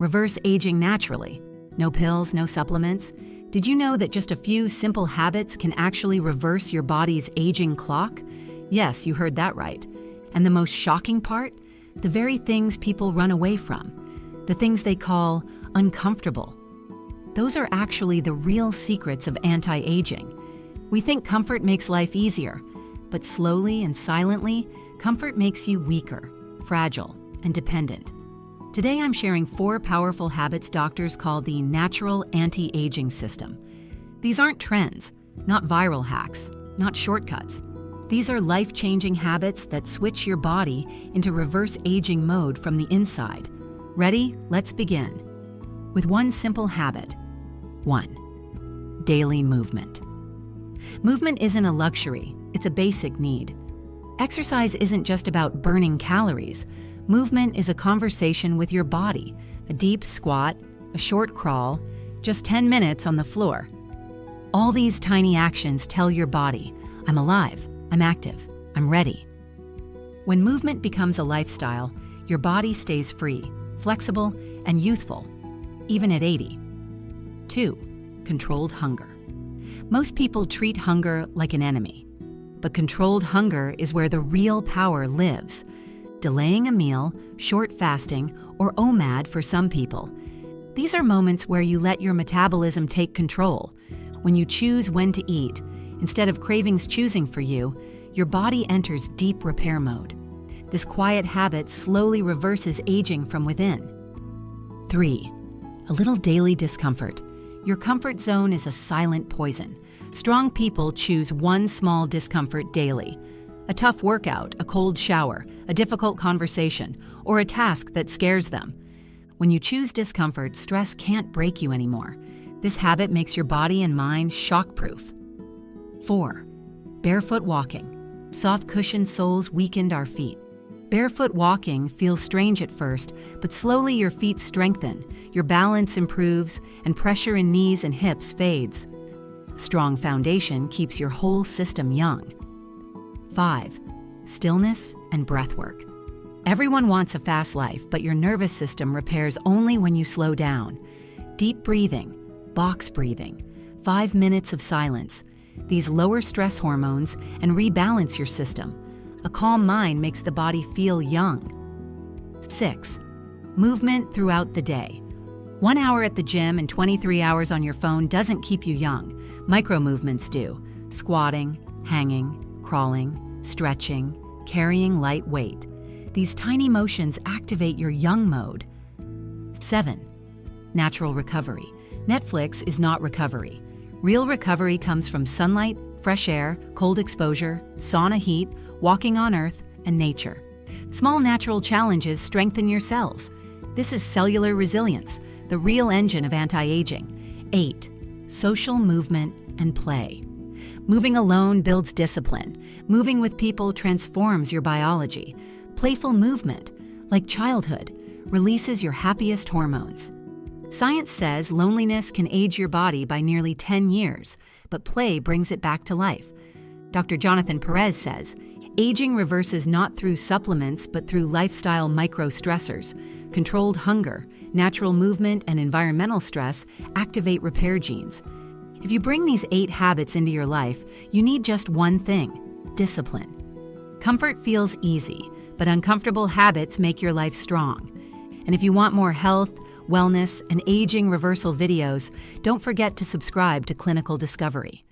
Reverse aging naturally. No pills, no supplements. Did you know that just a few simple habits can actually reverse your body's aging clock? Yes, you heard that right. And the most shocking part? The very things people run away from. The things they call uncomfortable. Those are actually the real secrets of anti-aging. We think comfort makes life easier, but slowly and silently, comfort makes you weaker, fragile, and dependent. Today I'm sharing 4 powerful habits doctors call the natural anti-aging system. These aren't trends, not viral hacks, not shortcuts. These are life-changing habits that switch your body into reverse aging mode from the inside. Ready? Let's begin. With one simple habit. 1. Daily movement. Movement isn't a luxury, it's a basic need. Exercise isn't just about burning calories. Movement is a conversation with your body, a deep squat, a short crawl, just 10 minutes on the floor. All these tiny actions tell your body, I'm alive, I'm active, I'm ready. When movement becomes a lifestyle, your body stays free, flexible, and youthful, even at 80. 2. Controlled hunger. Most people treat hunger like an enemy, but controlled hunger is where the real power lives. Delaying a meal, short fasting, or OMAD for some people. These are moments where you let your metabolism take control. When you choose when to eat, instead of cravings choosing for you, your body enters deep repair mode. This quiet habit slowly reverses aging from within. 3. A little daily discomfort. Your comfort zone is a silent poison. Strong people choose one small discomfort daily. A tough workout, a cold shower, a difficult conversation, or a task that scares them. When you choose discomfort, stress can't break you anymore. This habit makes your body and mind shockproof. 4. Barefoot walking. Soft cushioned soles weakened our feet. Barefoot walking feels strange at first, but slowly your feet strengthen, your balance improves, and pressure in knees and hips fades. A strong foundation keeps your whole system young. 5. Stillness and breathwork. Everyone wants a fast life, but your nervous system repairs only when you slow down. Deep breathing, box breathing, 5 minutes of silence. These lower stress hormones and rebalance your system. A calm mind makes the body feel young. 6. Movement throughout the day. 1 hour at the gym and 23 hours on your phone doesn't keep you young. Micro-movements do. Squatting, hanging, crawling, stretching, carrying light weight. These tiny motions activate your young mode. 7. Natural recovery. Netflix is not recovery. Real recovery comes from sunlight, fresh air, cold exposure, sauna heat, walking on earth, and nature. Small natural challenges strengthen your cells. This is cellular resilience, the real engine of anti-aging. 8. Social movement and play. Moving alone builds discipline. Moving with people transforms your biology. Playful movement, like childhood, releases your happiest hormones. Science says loneliness can age your body by nearly 10 years, but play brings it back to life. Dr. Jonathan Perez says, aging reverses not through supplements, but through lifestyle micro-stressors. Controlled hunger, natural movement, and environmental stress activate repair genes. If you bring these 8 habits into your life, you need just one thing: discipline. Comfort feels easy, but uncomfortable habits make your life strong. And if you want more health, wellness, and aging reversal videos, don't forget to subscribe to Clinical Discovery.